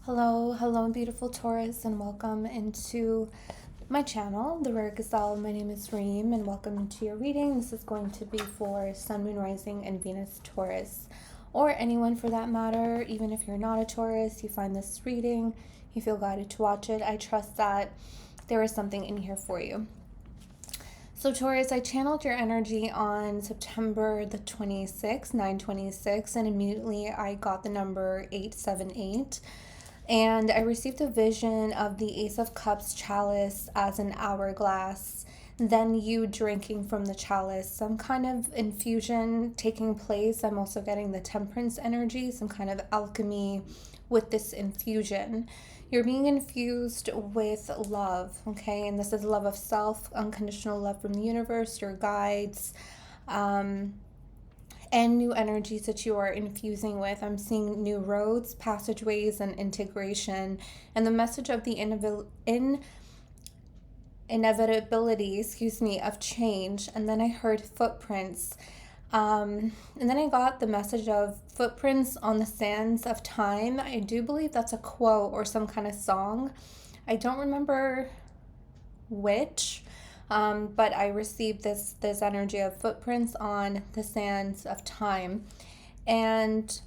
Hello, beautiful Taurus, and welcome into my channel, The Rare Gazelle. My name is Reem, and welcome to your reading. This is going to be for Sun, Moon, Rising, and Venus Taurus, or anyone for that matter. Even if you're not a Taurus, you find this reading, you feel guided to watch it. I trust that there is something in here for you. So Taurus, I channeled your energy on September the 26th, 9/26, and immediately I got the number 878. And I received a vision of the Ace of Cups chalice as an hourglass, then you drinking from the chalice, some kind of infusion taking place. I'm also getting the Temperance energy, some kind of alchemy with this infusion. You're being infused with love, okay? And this is love of self, unconditional love from the universe, your guides, and new energies that you are infusing with. I'm seeing new roads, passageways, and integration. And the message of the inevitability, of change. And then I heard footprints. And then I got the message of footprints on the sands of time. I do believe that's a quote or some kind of song. I don't remember which, but I received this energy of footprints on the sands of time. And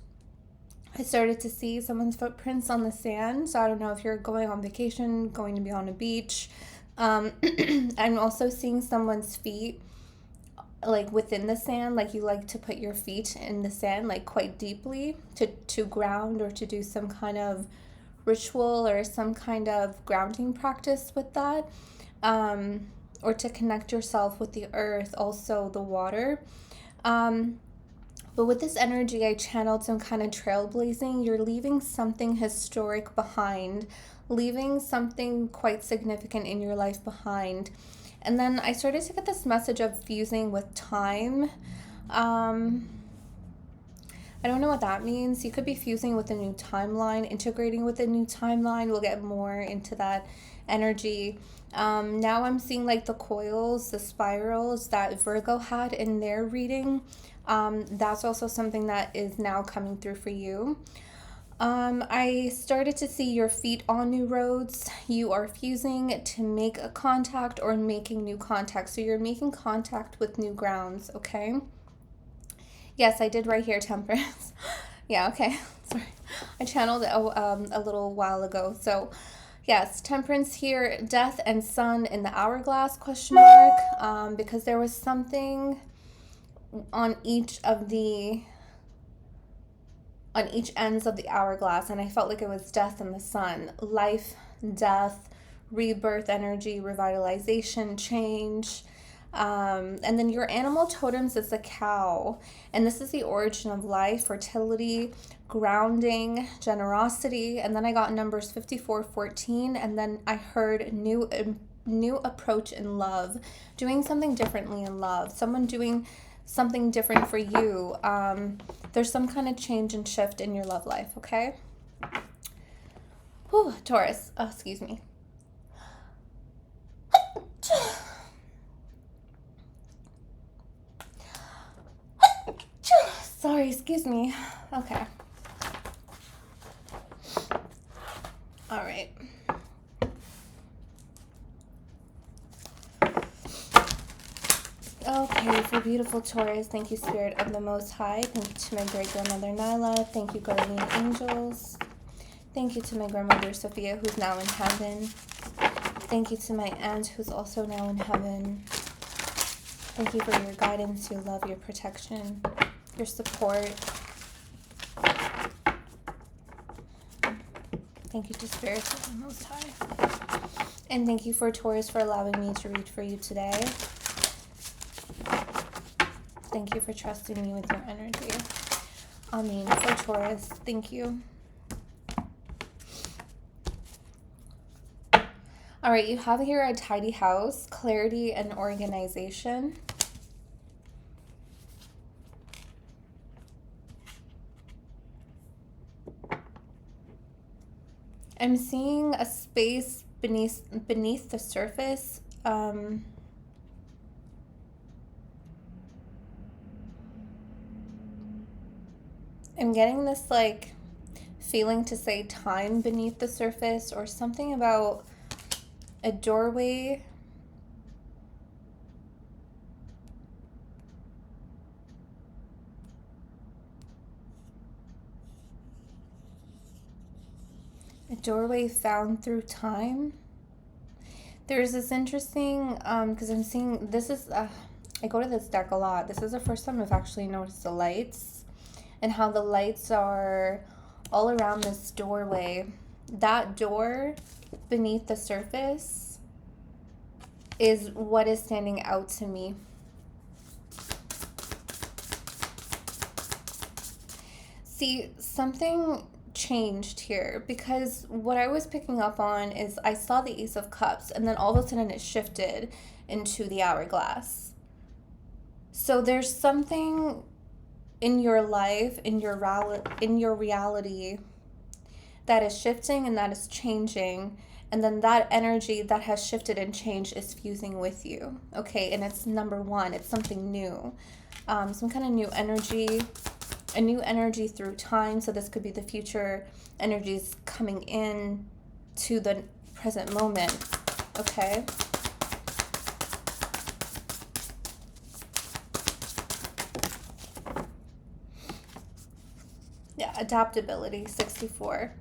I started to see someone's footprints on the sand. So I don't know if you're going on vacation, going to be on a beach. I'm also seeing someone's feet like within the sand, like you like to put your feet in the sand like quite deeply to ground or to do some kind of ritual or some kind of grounding practice with that, or to connect yourself with the earth, also the water. But with this energy, I channeled some kind of trailblazing. You're leaving something historic behind, leaving something quite significant in your life behind. And then I started to get this message of fusing with time. I don't know what that means. You could be fusing with a new timeline, integrating with a new timeline. We'll get more into that energy. Now I'm seeing like the coils, the spirals that Virgo had in their reading. That's also something that is now coming through for you. I started to see your feet on new roads. You are fusing to make a contact or making new contact. So you're making contact with new grounds, okay? Yes, I did right here, Temperance. Yeah, okay. Sorry. I channeled it a little while ago. So, yes, Temperance here, death and sun in the hourglass, question mark, because there was something on each ends of the hourglass, and I felt like it was death and the sun, life, death, rebirth energy, revitalization, change. And then your animal totems is a cow, and this is the origin of life, fertility, grounding, generosity. And then I got numbers 54, 14, and then I heard new approach in love, doing something differently in love, someone doing something different for you. There's some kind of change and shift in your love life, okay? Whew, Taurus, excuse me. Sorry, excuse me. Okay. All right. Okay, for beautiful Taurus, thank you, Spirit of the Most High. Thank you to my great-grandmother, Nyla. Thank you, guardian angels. Thank you to my grandmother, Sophia, who's now in heaven. Thank you to my aunt, who's also now in heaven. Thank you for your guidance, your love, your protection, your support. Thank you to Spirit of the Most High. And thank you for Taurus for allowing me to read for you today. Thank you for trusting me with your energy. Amen. For Taurus, thank you. All right, you have here a tidy house, clarity, and organization. I'm seeing a space beneath the surface. I'm getting this like feeling to say time beneath the surface, or something about a doorway. A doorway found through time. There's this interesting, because I'm seeing, this is, I go to this deck a lot. This is the first time I've actually noticed the lights and how the lights are all around this doorway. That door beneath the surface is what is standing out to me. See, something changed here, because what I was picking up on is I saw the Ace of Cups, and then all of a sudden it shifted into the Hourglass. So there's something in your life, in your reality, that is shifting and that is changing, and then that energy that has shifted and changed is fusing with you. Okay, and it's number one, it's something new, some kind of new energy, a new energy through time. So this could be the future energies coming in to the present moment. Okay. Yeah, adaptability, 64.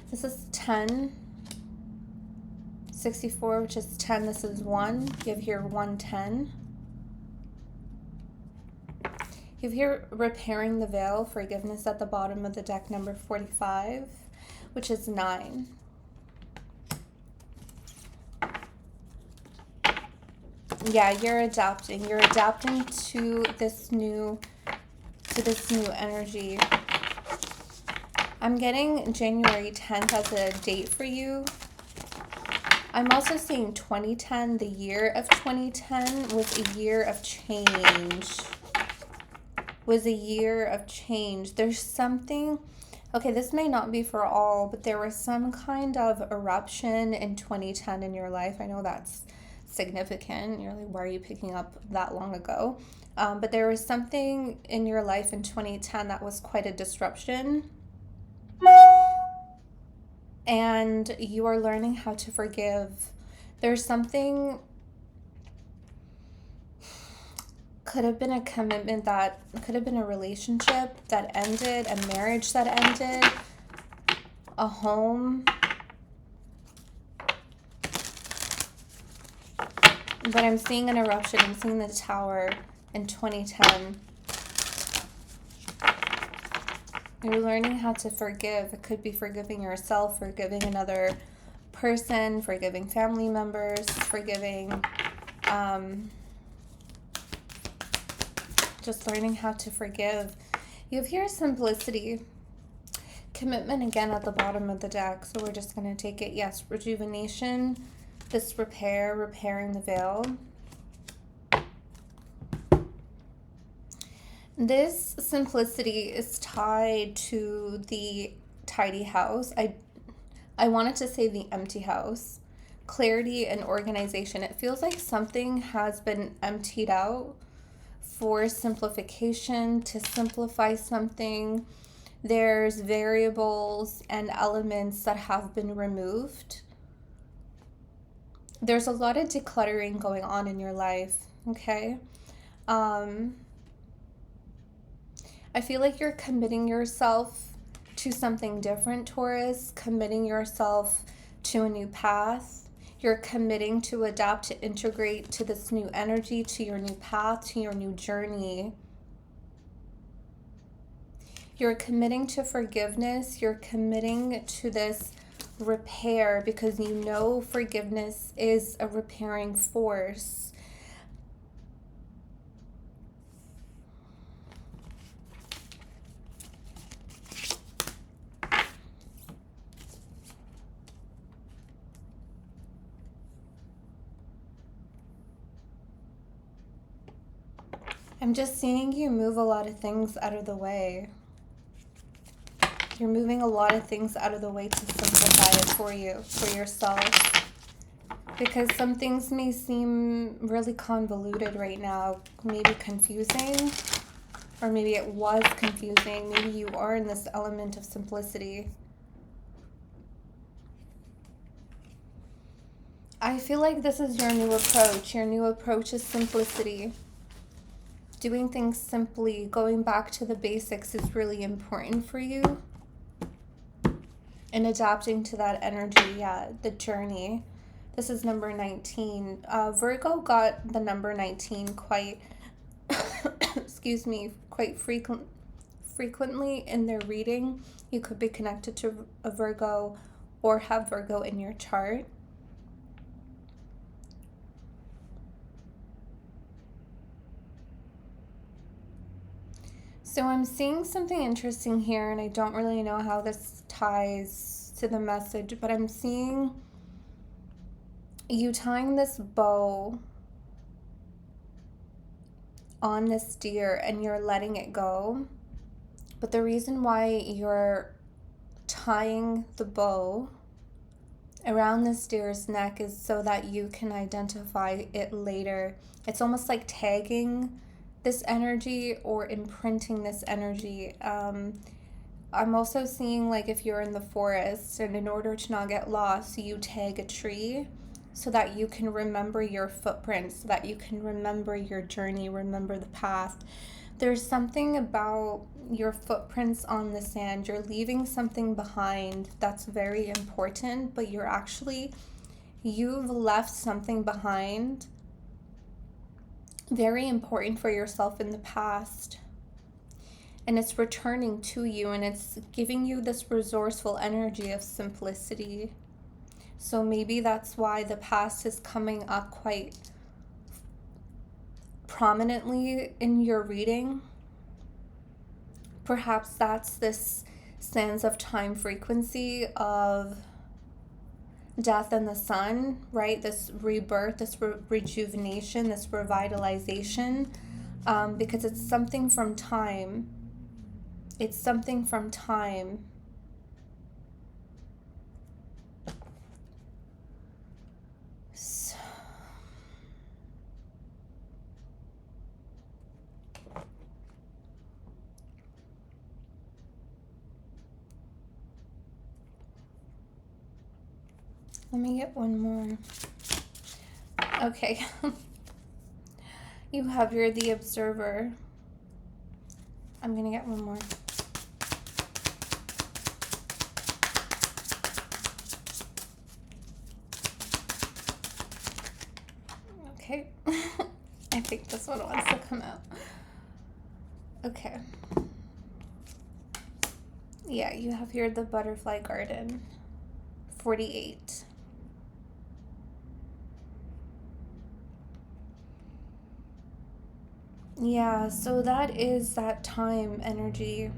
This is 10. 64, which is 10. This is 1. You have here 110. You have here repairing the veil, forgiveness at the bottom of the deck, number 45, which is 9. Yeah, you're adapting. You're adapting to this new energy. I'm getting January 10th as a date for you. I'm also seeing 2010. The year of 2010 was a year of change. Was a year of change. There's something, okay, this may not be for all, but there was some kind of eruption in 2010 in your life. I know that's significant. You're like, why are you picking up that long ago? But there was something in your life in 2010 that was quite a disruption. And you are learning how to forgive. There's something, could have been a commitment, that could have been a relationship that ended, a marriage that ended, a home. But I'm seeing an eruption. I'm seeing the Tower in 2010. You're learning how to forgive. It could be forgiving yourself, forgiving another person, forgiving family members, forgiving, just learning how to forgive. You have here simplicity, commitment again at the bottom of the deck. So we're just going to take it. Yes, rejuvenation, this repair, repairing the veil. This simplicity is tied to the tidy house. I wanted to say the empty house. Clarity and organization. It feels like something has been emptied out for simplification, to simplify something. There's variables and elements that have been removed. There's a lot of decluttering going on in your life, okay? I feel like you're committing yourself to something different, Taurus, committing yourself to a new path. You're committing to adapt, to integrate to this new energy, to your new path, to your new journey. You're committing to forgiveness. You're committing to this repair because you know forgiveness is a repairing force. I'm just seeing you move a lot of things out of the way. You're moving a lot of things out of the way to simplify it for you, for yourself. Because some things may seem really convoluted right now, maybe confusing. or maybe it was confusing. Maybe you are in this element of simplicity. I feel like this is your new approach. Your new approach is simplicity. Doing things simply, going back to the basics is really important for you. And adapting to that energy, the journey. This is number 19. Virgo got the number 19 quite, excuse me, quite frequently in their reading. You could be connected to a Virgo or have Virgo in your chart. So I'm seeing something interesting here, and I don't really know how this ties to the message, but I'm seeing you tying this bow on this deer and you're letting it go. But the reason why you're tying the bow around this deer's neck is so that you can identify it later. It's almost like tagging this energy or imprinting this energy. I'm also seeing like if you're in the forest and in order to not get lost, you tag a tree so that you can remember your footprints, so that you can remember your journey, remember the path. There's something about your footprints on the sand. You're leaving something behind that's very important, but you've left something behind very important for yourself in the past, and it's returning to you, and it's giving you this resourceful energy of simplicity. So maybe that's why the past is coming up quite prominently in your reading. Perhaps that's this sense of time frequency of death and the sun, right? This rebirth, this rejuvenation, this revitalization, because it's something from time. It's something from time. So, let me get one more. Okay. You have the observer. I'm gonna get one more. Okay. I think this one wants to come out. Okay. Yeah, you have here the butterfly garden. 48. Yeah, so that is that time energy.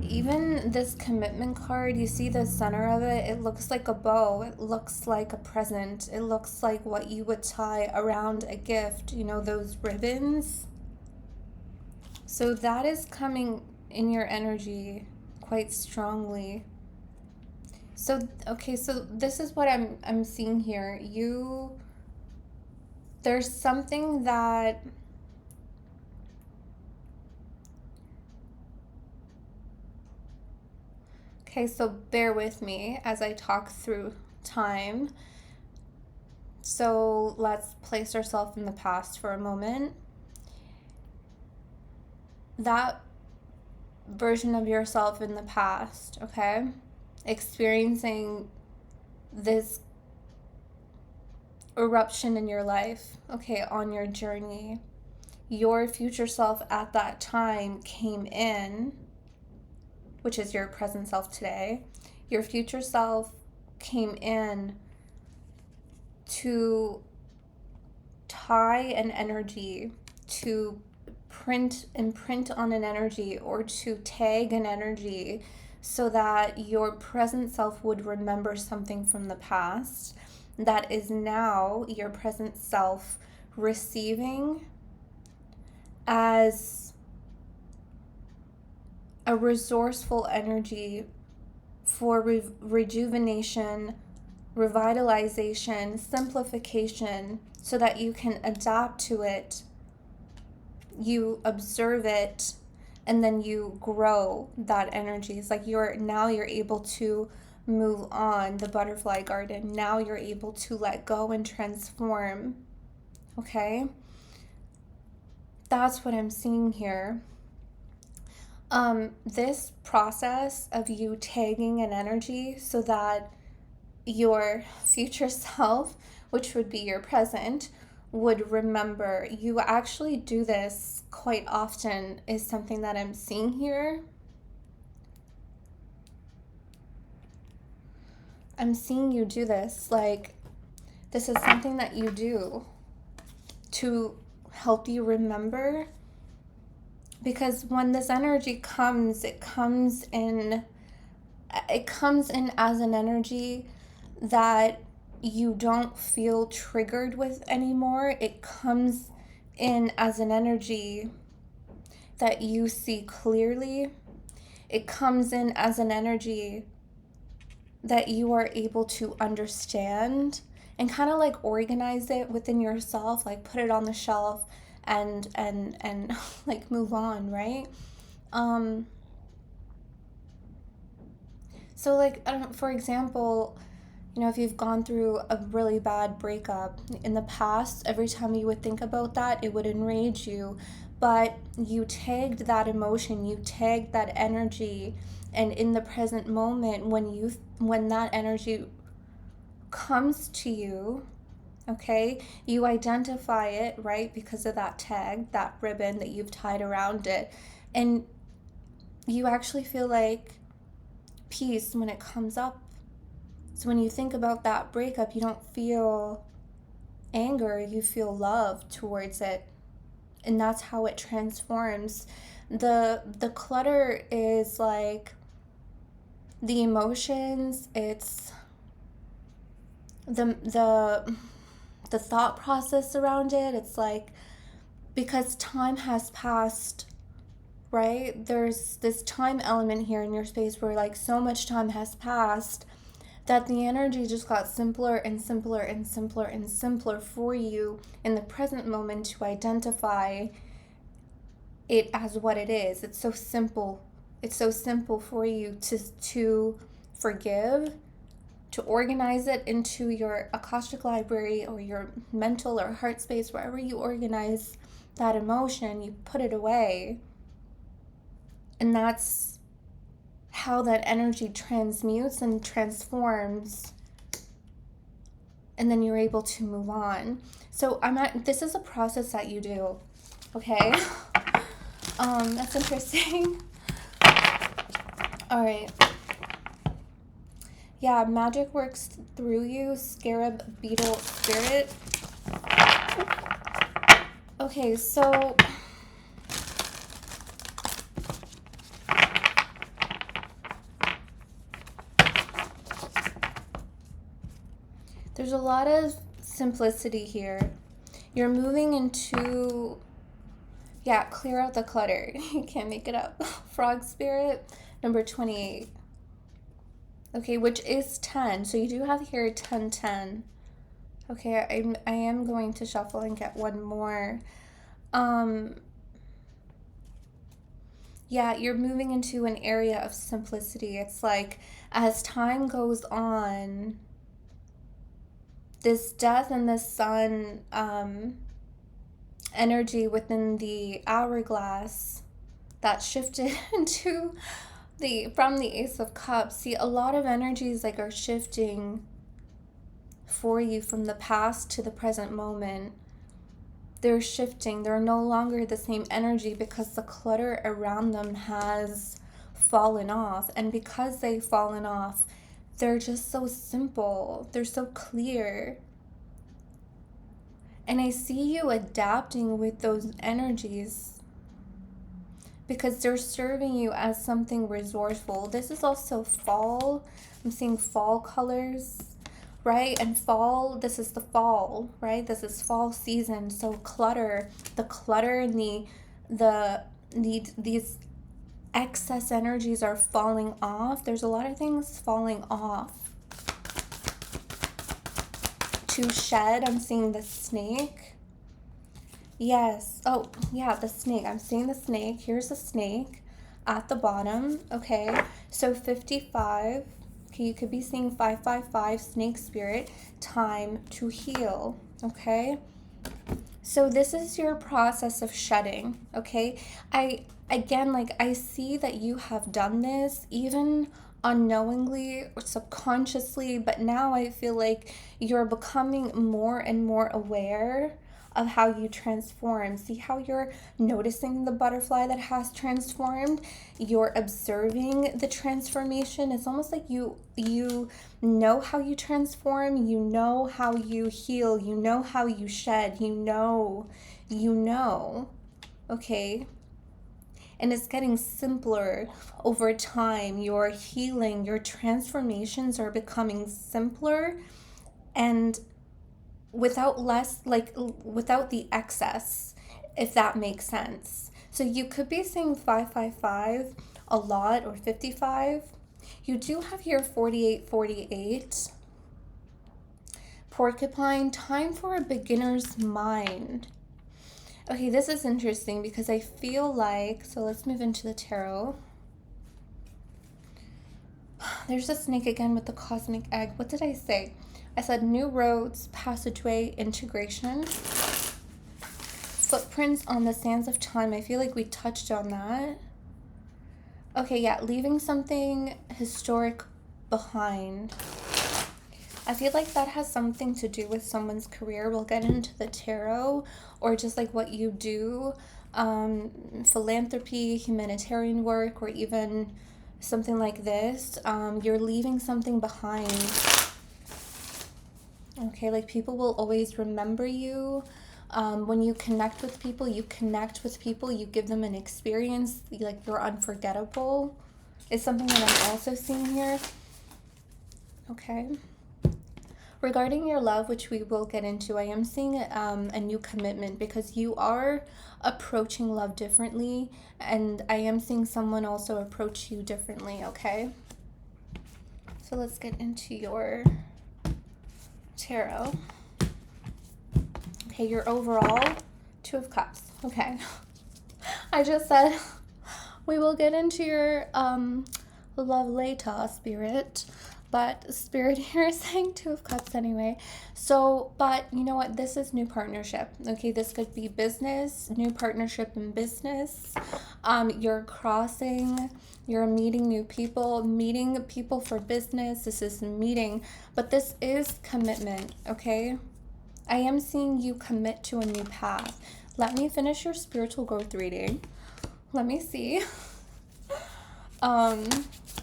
Even this commitment card, you see the center of it, it looks like a bow. It looks like a present. It looks like what you would tie around a gift, those ribbons. So that is coming in your energy quite strongly. So, okay, so this is what I'm seeing here. There's something that okay, so bear with me as I talk through time. So let's place ourselves in the past for a moment. That version of yourself in the past, okay, experiencing this eruption in your life, okay, on your journey. Your future self at that time came in, which is your present self today. Your future self came in to tie an energy, to imprint on an energy, or to tag an energy so that your present self would remember something from the past that is now your present self receiving as a resourceful energy for rejuvenation, revitalization, simplification, so that you can adapt to it you observe it, and then you grow that energy. It's like you're able to move on, the butterfly garden. Now you're able to let go and transform. Okay? That's what I'm seeing here. This process of you tagging an energy so that your future self, which would be your present, would remember. You actually do this quite often, is something that I'm seeing here. I'm seeing you do this. Like, this is something that you do to help you remember. Because when this energy comes, it comes in as an energy that you don't feel triggered with anymore. It comes in as an energy that you see clearly. It comes in as an energy that you are able to understand and kind of like organize it within yourself, like put it on the shelf and like move on, right? So like, I don't know, for example, if you've gone through a really bad breakup in the past, every time you would think about that, it would enrage you. But you tagged that emotion, you tagged that energy, and in the present moment, when that energy comes to you, okay, you identify it, right, because of that tag, that ribbon that you've tied around it, and you actually feel like peace when it comes up. So when you think about that breakup, you don't feel anger, you feel love towards it. And that's how it transforms. The clutter is like the emotions, it's the thought process around it. It's like, because time has passed, right? There's this time element here in your space where like so much time has passed that the energy just got simpler and simpler and simpler and simpler for you in the present moment to identify it as what it is. It's so simple. It's so simple for you to forgive, to organize it into your Akashic library or your mental or heart space, wherever you organize that emotion, you put it away. And that's how that energy transmutes and transforms, and then you're able to move on. So this is a process that you do, okay? That's interesting. All right. Yeah, magic works through you, scarab beetle spirit. Okay, so there's a lot of simplicity here. You're moving into, clear out the clutter. You can't make it up. Frog spirit, number 28. Okay, which is 10. So you do have here 10, 10. Okay, I am going to shuffle and get one more. Yeah, you're moving into an area of simplicity. It's like, as time goes on, this death and the sun energy within the hourglass that shifted into from the Ace of Cups. See, a lot of energies like are shifting for you from the past to the present moment. They're shifting. They're no longer the same energy because the clutter around them has fallen off. And because they've fallen off, they're just so simple. They're so clear. And I see you adapting with those energies because they're serving you as something resourceful. This is also fall. I'm seeing fall colors, right? And fall, this is the fall, right? This is fall season. So the clutter and these excess energies are falling off. There's a lot of things falling off to shed. I'm seeing the snake. Yes. Oh, yeah, the snake. I'm seeing the snake. Here's the snake at the bottom. Okay. So 55. Okay, you could be seeing 555 snake spirit, time to heal. Okay. So this is your process of shedding, okay? I see that you have done this even unknowingly or subconsciously, but now I feel like you're becoming more and more aware of how you transform. See how you're noticing the butterfly that has transformed? You're observing the transformation. It's almost like you know how you transform, you know how you heal, you know how you shed, you know, okay? And it's getting simpler over time. Your healing, your transformations are becoming simpler and without the excess, if that makes sense. So you could be saying 555 a lot, or 55. You do have here 4848. Porcupine, time for a beginner's mind. Okay, this is interesting because I feel like, so let's move into the tarot. There's a snake again with the cosmic egg. What did I say? I said new roads, passageway, integration, footprints on the sands of time. I feel like we touched on that. Okay, yeah, leaving something historic behind. I feel like that has something to do with someone's career. We'll get into the tarot, or just like what you do, philanthropy, humanitarian work, or even something like this. You're leaving something behind. Okay, like people will always remember you. When you connect with people, you give them an experience, like you're unforgettable. It's something that I'm also seeing here. Okay. Regarding your love, which we will get into, I am seeing a new commitment because you are approaching love differently, and I am seeing someone also approach you differently, okay? So let's get into your tarot. Okay, your overall, Two of Cups. Okay. I just said we will get into your love later, Spirit. But Spirit here is saying Two of Cups anyway. So, but you know what? This is new partnership. Okay, this could be business, new partnership in business. You're crossing, you're meeting people for business. This is meeting, but this is commitment, okay? I am seeing you commit to a new path. Let me finish your spiritual growth reading. Let me see.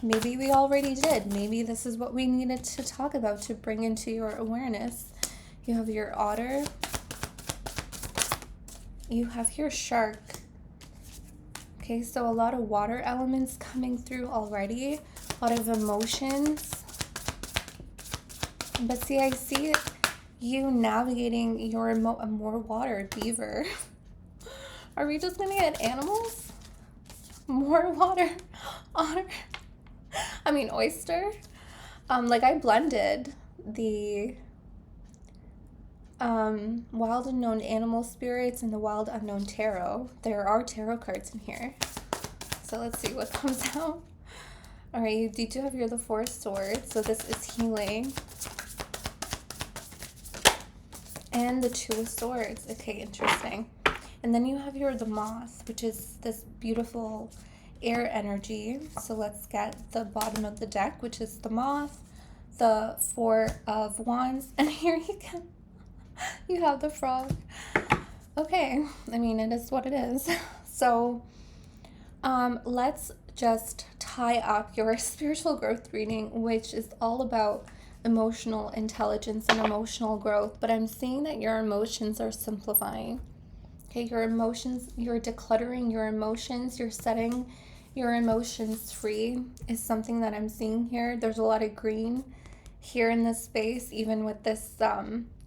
Maybe we already did. Maybe this is what we needed to talk about to bring into your awareness. You have your otter. You have your shark. Okay, so a lot of water elements coming through already. A lot of emotions. But see, I see you navigating your more water, beaver. Are we just gonna get animals? More water, otter. Oyster. Like I blended the wild unknown animal spirits and the wild unknown tarot. There are tarot cards in here. So let's see what comes out. All right, you do have here the Four of Swords. So this is healing. And the Two of Swords. Okay, interesting. And then you have here the Moth, which is this beautiful air energy. So let's get the bottom of the deck, which is the Moth, the Four of Wands, and here you go. You have the Frog. Okay, it is what it is. So let's just tie up your spiritual growth reading, which is all about emotional intelligence and emotional growth. But I'm seeing that your emotions are simplifying. Okay, your emotions, you're decluttering your emotions, you're setting your emotions free is something that I'm seeing here. There's a lot of green here in this space, even with this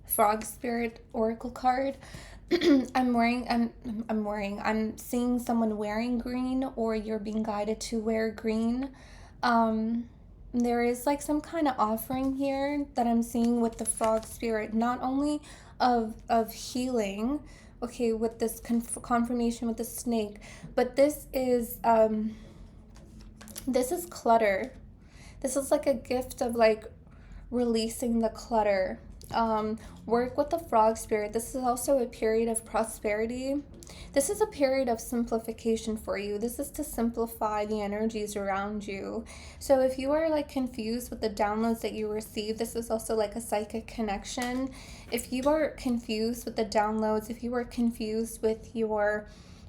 frog spirit oracle card. I'm seeing someone wearing green, or you're being guided to wear green. There is like some kind of offering here that I'm seeing with the frog spirit, not only of healing, okay, with this confirmation with the snake. But this is clutter. This is like a gift of like releasing the clutter. Work with the frog spirit. This is also a period of prosperity. This is a period of simplification for you. This is to simplify the energies around you. So if you are like confused with the downloads that you receive, this is also like a psychic connection. If you are confused with the downloads, if you are confused with your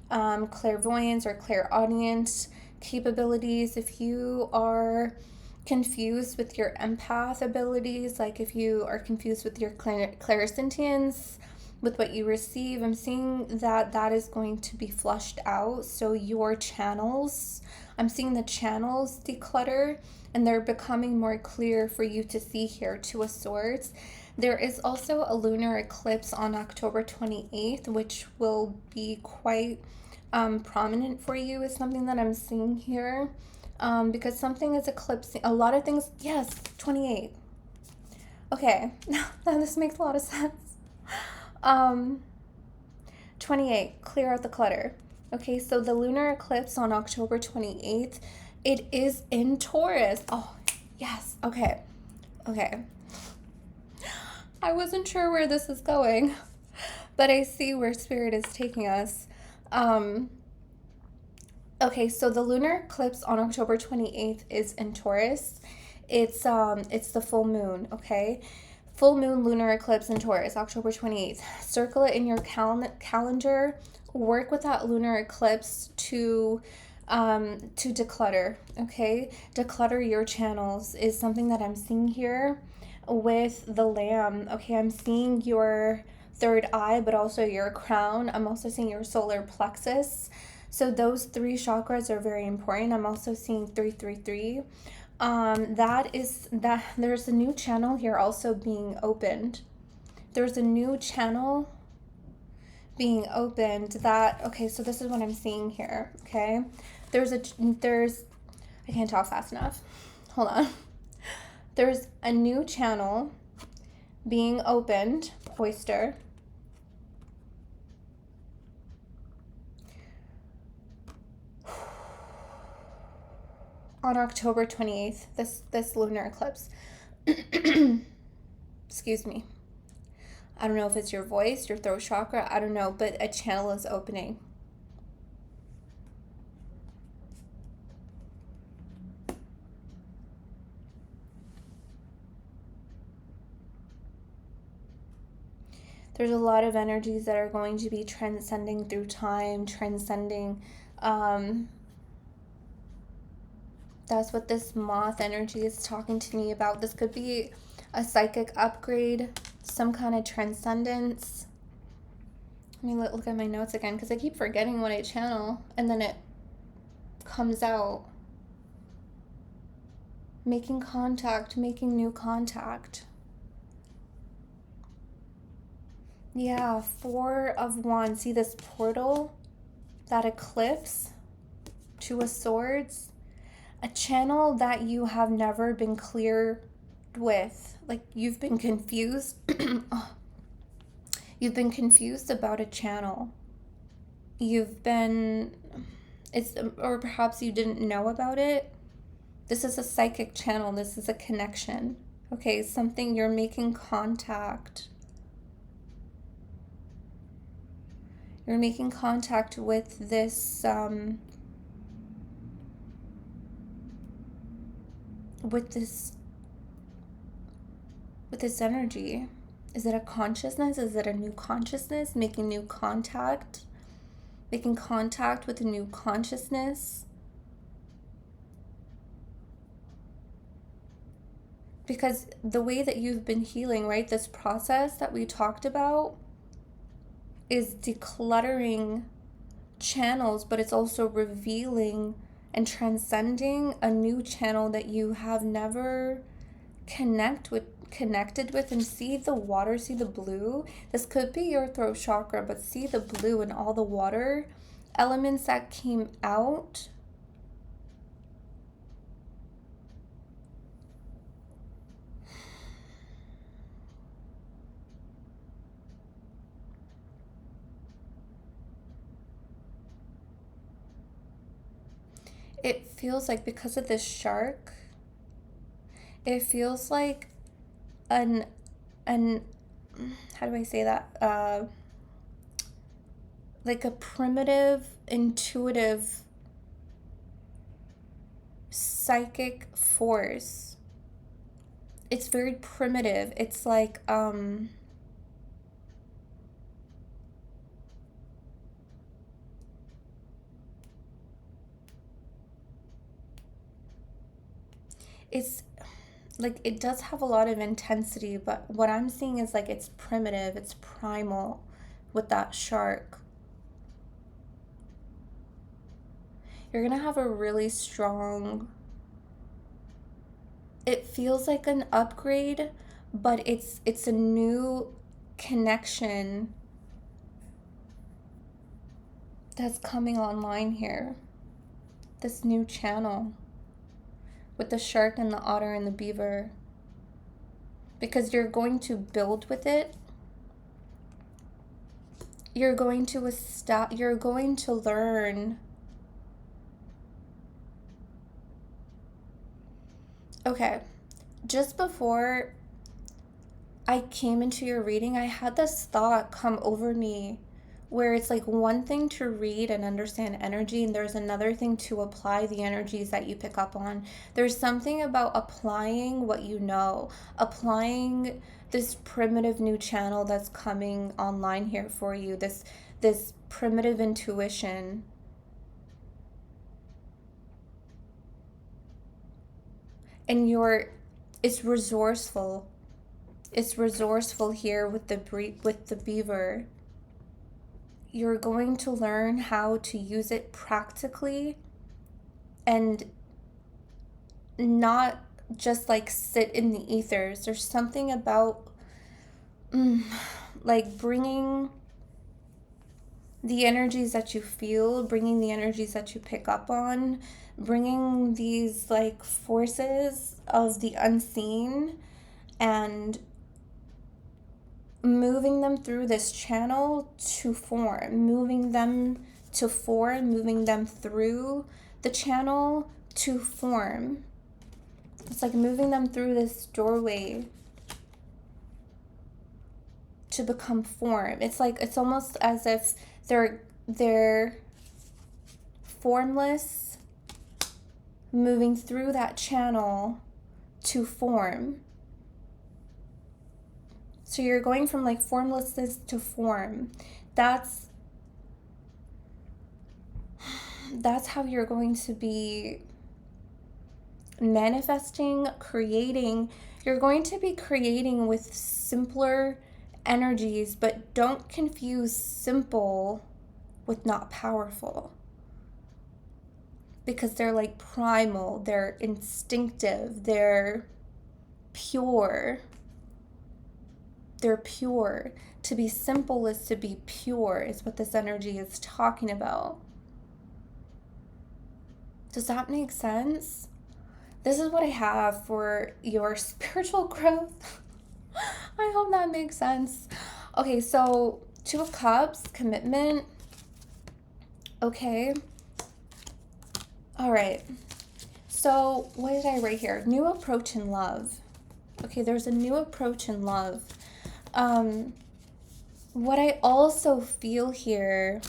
clairvoyance or clairaudience capabilities, if you are confused with your empath abilities, like if you are confused with your clairsentience, with what you receive, I'm seeing that that is going to be flushed out. So your channels, I'm seeing the channels declutter and they're becoming more clear for you to see here, Two of Swords. There is also a lunar eclipse on October 28th, which will be quite prominent for you, is something that I'm seeing here. Because something is eclipsing a lot of things. Yes, 28. Okay, now this makes a lot of sense. 28, clear out the clutter. Okay, so the lunar eclipse on October 28th, it is in Taurus. Oh, yes. Okay. I wasn't sure where this is going, but I see where Spirit is taking us. Okay, so the lunar eclipse on October 28th is in Taurus. It's the full moon, okay? Full moon lunar eclipse in Taurus, October 28th. Circle it in your calendar. Work with that lunar eclipse to declutter, okay? Declutter your channels is something that I'm seeing here with the lamb. Okay, I'm seeing your third eye, but also your crown. I'm also seeing your solar plexus. So those three chakras are very important. I'm also seeing 333. That there's a new channel here also being opened. There's a new channel being opened that, okay, so this is what I'm seeing here, okay? I can't talk fast enough. Hold on. There's a new channel being opened, oyster. On October 28th, this lunar eclipse. Excuse me. I don't know if it's your voice, your throat chakra, I don't know, but a channel is opening. There's a lot of energies that are going to be transcending through time, transcending. That's what this moth energy is talking to me about. This could be a psychic upgrade, some kind of transcendence. Let me look at my notes again because I keep forgetting what I channel and then it comes out. Making contact, making new contact. Yeah, Four of Wands. See this portal? That eclipse? Two of Swords. A channel that you have never been clear with. Like you've been confused. You've been confused about a channel. Or perhaps you didn't know about it. This is a psychic channel. This is a connection. Okay, something you're making contact. You're making contact with this, with this energy. Is it a consciousness? Is it a new consciousness? Making new contact? Making contact with a new consciousness? Because the way that you've been healing, right, this process that we talked about is decluttering channels, but it's also revealing and transcending a new channel that you have never connected with. And see the water, see the blue. This could be your throat chakra, but see the blue and all the water elements that came out. it feels like, because of this shark, it feels like an how do I say that? Like a primitive, intuitive, psychic force. It's very primitive. It's like, it's like, it does have a lot of intensity, but what I'm seeing is like it's primitive, it's primal with that shark. You're gonna have a really strong, it feels like an upgrade, but it's a new connection that's coming online here. This new channel with the shark and the otter and the beaver, because you're going to build with it. You're going to learn. Okay, just before I came into your reading, I had this thought come over me where it's like one thing to read and understand energy, and there's another thing to apply the energies that you pick up on. There's something about applying what you know, applying this primitive new channel that's coming online here for you, this primitive intuition. And it's resourceful. It's resourceful here with the beaver. You're going to learn how to use it practically and not just like sit in the ethers. There's something about like bringing the energies that you feel, bringing the energies that you pick up on, bringing these like forces of the unseen and moving them through this channel to form, moving them to form, moving them through the channel to form. It's like moving them through this doorway to become form. It's like, it's almost as if they're formless, moving through that channel to form. So you're going from like formlessness to form. That's how you're going to be manifesting, creating. You're going to be creating with simpler energies, but don't confuse simple with not powerful, because they're like primal, they're instinctive, they're pure. They're pure. To be simple is to be pure, is what this energy is talking about. Does that make sense? This is what I have for your spiritual growth. I hope that makes sense. Okay, so 2 of Cups, commitment. Okay. All right. So what did I write here? New approach in love. Okay, there's a new approach in love. What I also feel here,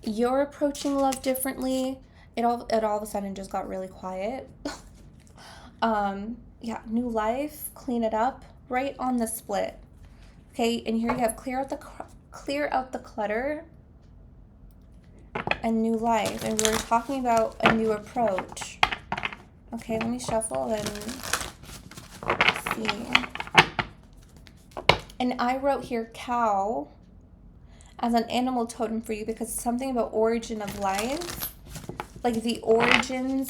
you're approaching love differently. It all of a sudden just got really quiet. Yeah, new life, clean it up, right on the split. Okay, and here you have clear out the clutter and new life. And we were talking about a new approach. Okay, let me shuffle and see. And I wrote here cow as an animal totem for you, because it's something about origin of life, like the origin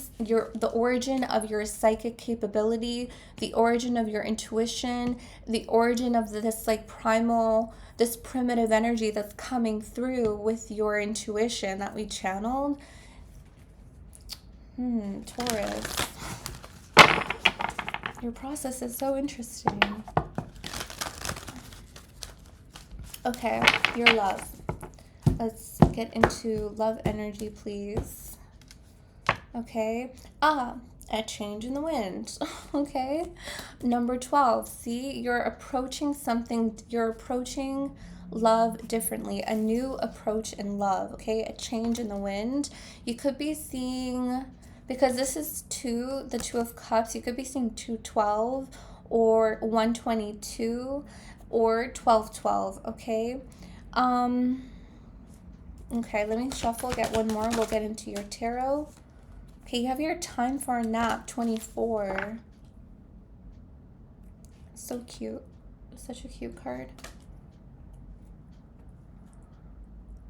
of your psychic capability, the origin of your intuition, the origin of this like primal, this primitive energy that's coming through with your intuition that we channeled. Taurus. Your process is so interesting. Okay, your love. Let's get into love energy, please. Okay. A change in the wind. Okay. Number 12. See, you're approaching love differently. A new approach in love. Okay. A change in the wind. You could be seeing, because this is the Two of Cups, you could be seeing 212 or 122 or 1212. Okay. Okay, let me shuffle, get one more. We'll get into your tarot. Okay, you have your time for a nap, 24. So cute. Such a cute card.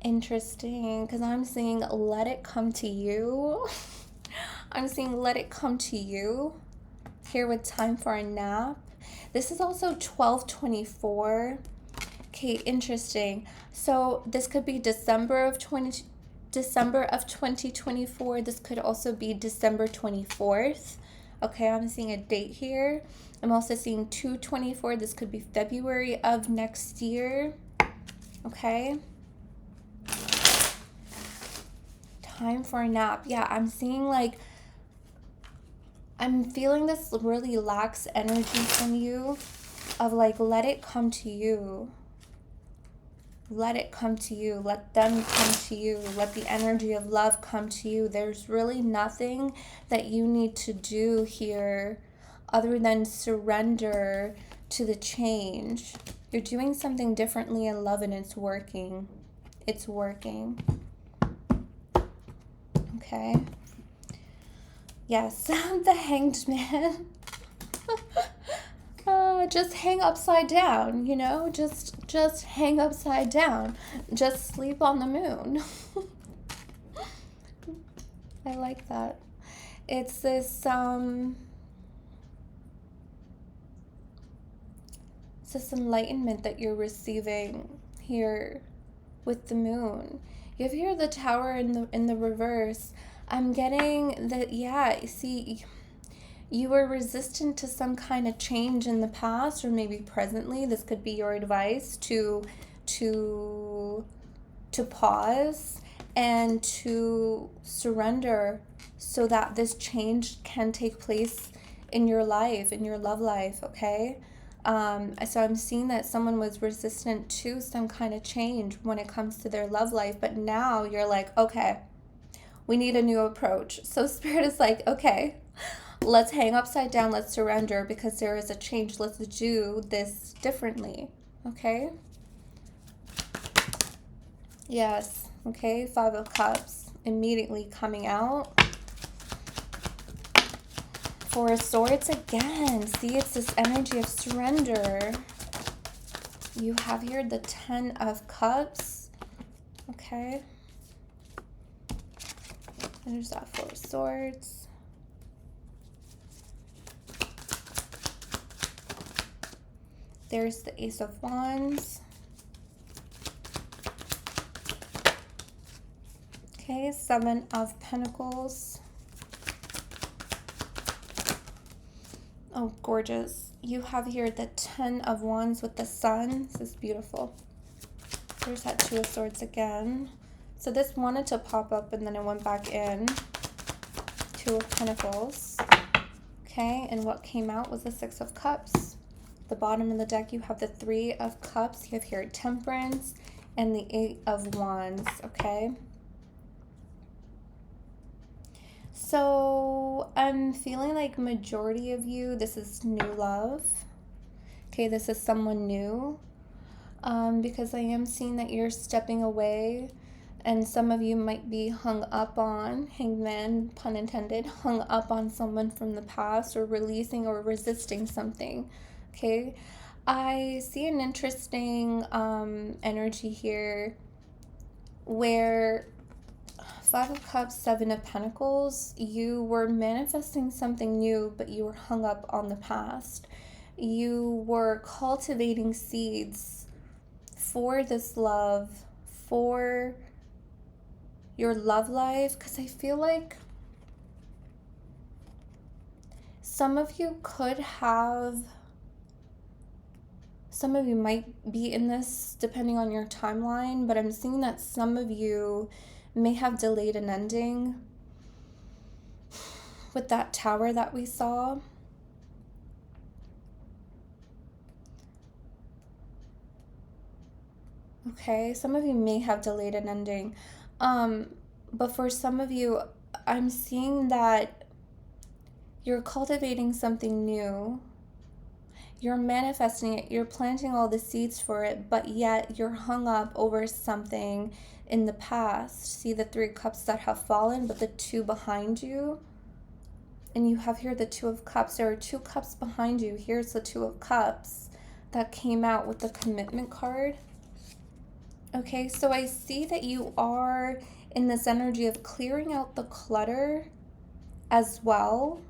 Interesting, because I'm seeing let it come to you. I'm seeing let it come to you. Here with time for a nap. This is also 1224. Okay, interesting. So this could be December of 2024. This could also be December 24th. Okay, I'm seeing a date here. I'm also seeing 2/24. This could be February of next year. Okay. Time for a nap. Yeah, I'm seeing like, I'm feeling this really lax energy from you of like, let it come to you. Let it come to you. Let them come to you. Let the energy of love come to you. There's really nothing that you need to do here other than surrender to the change. You're doing something differently in love and it's working. It's working. Okay. Yes, the Hanged Man. Just hang upside down, you know? Just hang upside down. Just sleep on the moon. I like that. It's this enlightenment that you're receiving here with the moon. You have here the Tower in the reverse. I'm getting that, yeah, see, you were resistant to some kind of change in the past or maybe presently. This could be your advice to pause and to surrender so that this change can take place in your life, in your love life, okay? So I'm seeing that someone was resistant to some kind of change when it comes to their love life, but now you're like, okay, we need a new approach. So Spirit is like, okay, let's hang upside down, let's surrender because there is a change. Let's do this differently, okay? Yes, okay, 5 of Cups immediately coming out. 4 of Swords again. See, it's this energy of surrender. You have here the 10 of Cups, okay? And there's that 4 of Swords. There's the Ace of Wands. Okay, 7 of Pentacles. Oh, gorgeous. You have here the 10 of Wands with the Sun. This is beautiful. There's that 2 of Swords again. So this wanted to pop up and then it went back in. 2 of Pentacles. Okay, and what came out was the 6 of Cups. The bottom of the deck, you have the 3 of Cups. You have here Temperance and the 8 of Wands, okay? So I'm feeling like majority of you, this is new love. Okay, this is someone new. Because I am seeing that you're stepping away and some of you might be hung up on, hangman, pun intended, hung up on someone from the past or releasing or resisting something. Okay, I see an interesting energy here where 5 of Cups, 7 of Pentacles, you were manifesting something new, but you were hung up on the past. You were cultivating seeds for this love, for your love life, because I feel like some of you might be in this depending on your timeline, but I'm seeing that some of you may have delayed an ending. with that tower that we saw. Okay, some of you may have delayed an ending. But for some of you, I'm seeing that you're cultivating something new. You're manifesting it. You're planting all the seeds for it, but yet you're hung up over something in the past. See the 3 cups that have fallen, but the 2 behind you. And you have here the 2 of cups. There are 2 cups behind you. Here's the 2 of cups that came out with the commitment card. Okay, so I see that you are in this energy of clearing out the clutter as well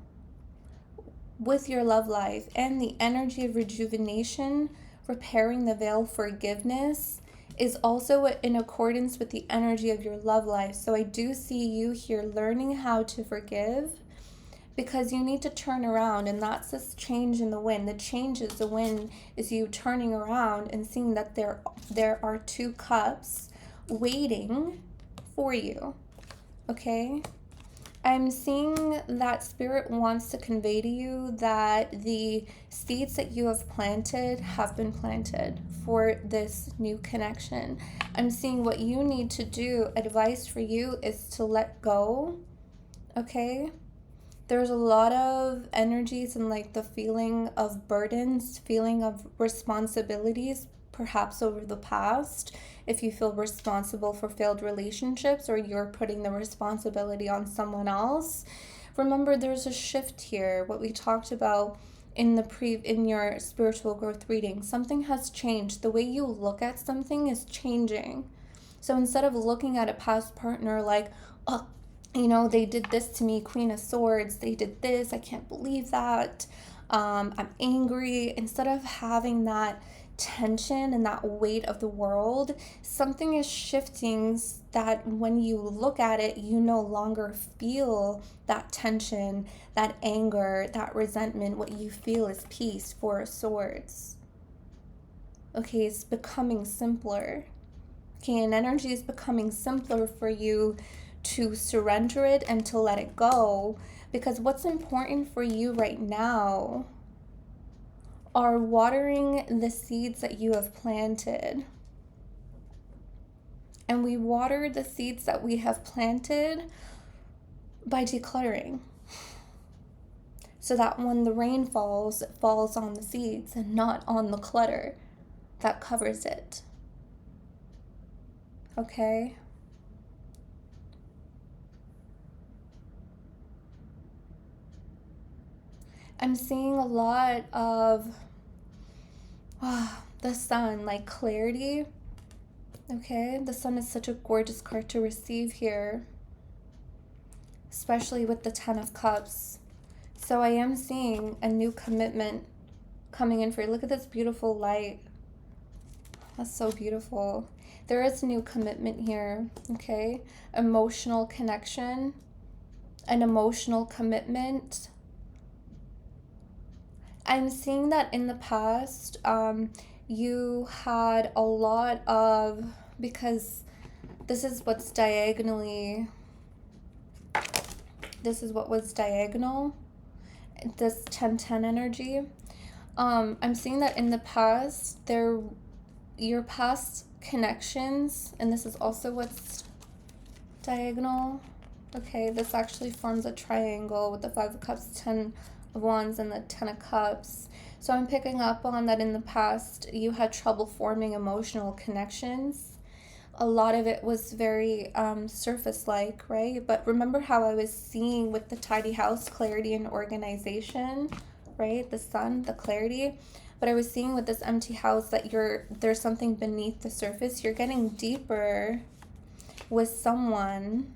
with your love life, and the energy of rejuvenation, repairing the veil, forgiveness is also in accordance with the energy of your love life. So I do see you here learning how to forgive, because you need to turn around, and that's this change in the wind. The change is the wind, is you turning around and seeing that there are 2 cups waiting for you. Okay, I'm seeing that Spirit wants to convey to you that the seeds that you have planted have been planted for this new connection. I'm seeing what you need to do. Advice for you is to let go. Okay, there's a lot of energies and like the feeling of burdens, feeling of responsibilities, perhaps over the past. If you feel responsible for failed relationships, or you're putting the responsibility on someone else, remember there's a shift here. What we talked about in your spiritual growth reading, something has changed. The way you look at something is changing. So instead of looking at a past partner like, oh, you know, they did this to me, Queen of Swords, they did this, I can't believe that, I'm angry. Instead of having that tension and that weight of the world, something is shifting, that when you look at it, you no longer feel that tension, that anger, that resentment. What you feel is peace, 4 of Swords. Okay, it's becoming simpler. Okay, and energy is becoming simpler for you to surrender it and to let it go, because what's important for you right now are watering the seeds that you have planted. And we water the seeds that we have planted by decluttering, so that when the rain falls, it falls on the seeds and not on the clutter that covers it. Okay? I'm seeing a lot of the sun, like clarity. Okay, the sun is such a gorgeous card to receive here, especially with the 10 of Cups. So I am seeing a new commitment coming in for you. Look at this beautiful light. That's so beautiful. There is a new commitment here, okay? Emotional connection, an emotional commitment. I'm seeing that in the past, you had a lot of, because this is what's diagonally, this is what was diagonal, this 10-10 energy. I'm seeing that in the past, your past connections, and this is also what's diagonal. Okay, this actually forms a triangle with the 5 of Cups, 10 of Wands, and the 10 of Cups. So I'm picking up on that in the past, you had trouble forming emotional connections. A lot of it was very surface-like, right? But remember how I was seeing with the tidy house, clarity and organization, right? The sun, the clarity. But I was seeing with this empty house that there's something beneath the surface. You're getting deeper with someone,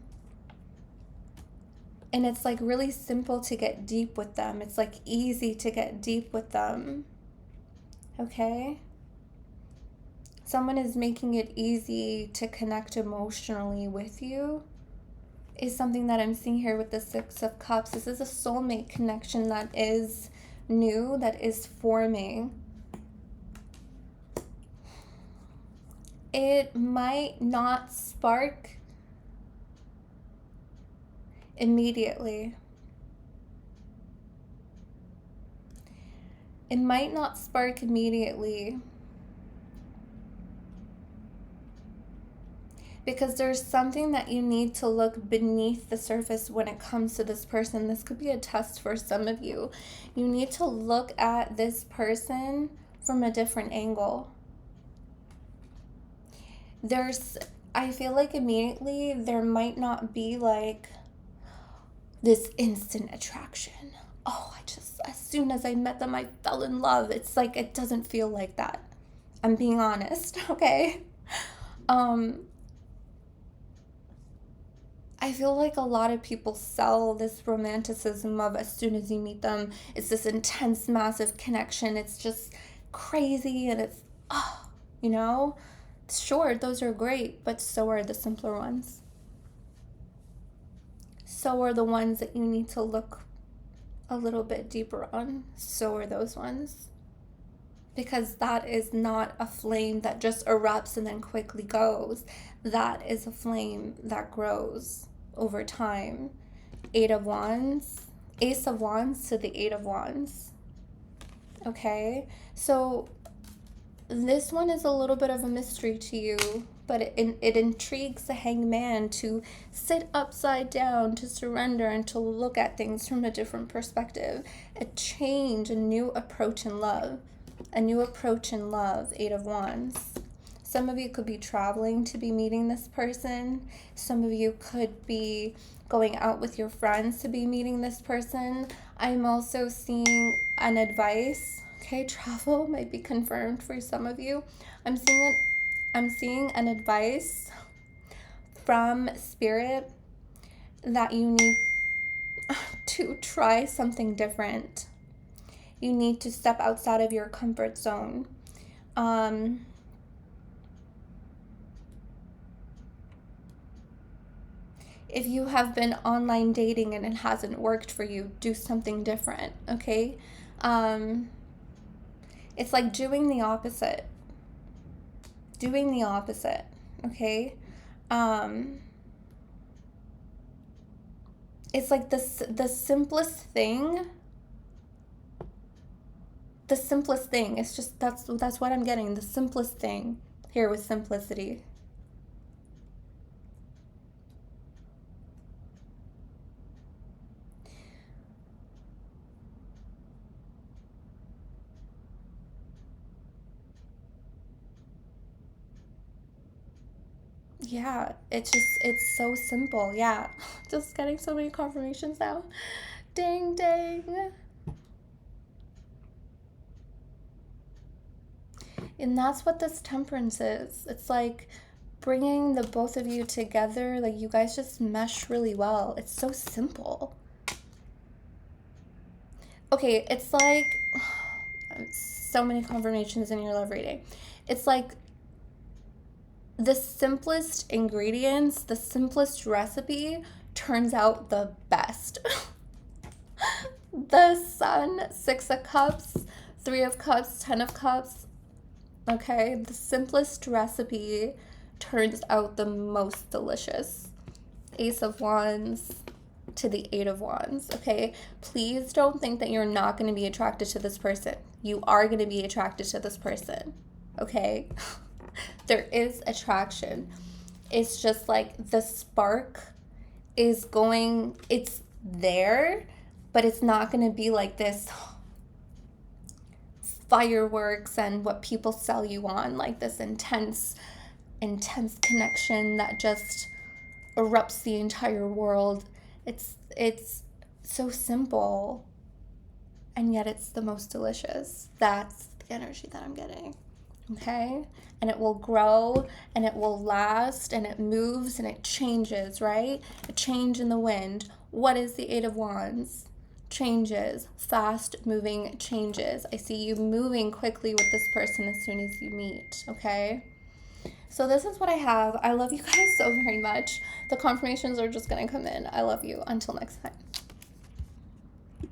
and it's like really simple to get deep with them. It's like easy to get deep with them. Okay? Someone is making it easy to connect emotionally with you, is something that I'm seeing here with the 6 of Cups. This is a soulmate connection that is new, that is forming. It might not spark immediately, It might not spark immediately because there's something that you need to look beneath the surface when it comes to this person. This could be a test for some of you. You need to look at this person from a different angle. I feel like immediately there might not be like this instant attraction. Oh, as soon as I met them, I fell in love. It's like, it doesn't feel like that. I'm being honest, okay? I feel like a lot of people sell this romanticism of as soon as you meet them, it's this intense, massive connection. It's just crazy and it's, you know? Sure, those are great, but so are the simpler ones. So are the ones that you need to look a little bit deeper on. So are those ones. Because that is not a flame that just erupts and then quickly goes. That is a flame that grows over time. Ace of Wands to the Eight of Wands. Okay, so this one is a little bit of a mystery to you, but it intrigues the Hangman to sit upside down, to surrender, and to look at things from a different perspective. A change, a new approach in love. Eight of Wands. Some of you could be traveling to be meeting this person. Some of you could be going out with your friends to be meeting this person. I'm also seeing an advice. Okay, travel might be confirmed for some of you. I'm seeing an advice from Spirit that you need to try something different. You need to step outside of your comfort zone. If you have been online dating and it hasn't worked for you, do something different, okay? It's like doing the opposite. Okay? It's like the simplest thing. It's just, that's what I'm getting. The simplest thing here with simplicity. Yeah, it's so simple. Yeah, just getting so many confirmations now. Ding, ding. And that's what this Temperance is. It's like bringing the both of you together. Like, you guys just mesh really well. It's so simple. Okay, it's like so many confirmations in your love reading. It's like the simplest ingredients, the simplest recipe turns out the best. The Sun, Six of Cups, Three of Cups, Ten of Cups. Okay, the simplest recipe turns out the most delicious. Ace of Wands to the Eight of Wands, okay? Please don't think that you're not going to be attracted to this person. You are going to be attracted to this person, okay? There is attraction. It's just like the spark is it's there, but it's not going to be like this fireworks and what people sell you on, like this intense connection that just erupts the entire world. It's so simple, and yet it's the most delicious. That's the energy that I'm getting. Okay? And it will grow, and it will last, and it moves, and it changes, right? A change in the wind. What is the Eight of Wands? Changes. Fast moving changes. I see you moving quickly with this person as soon as you meet, okay? So this is what I have. I love you guys so very much. The confirmations are just going to come in. I love you. Until next time.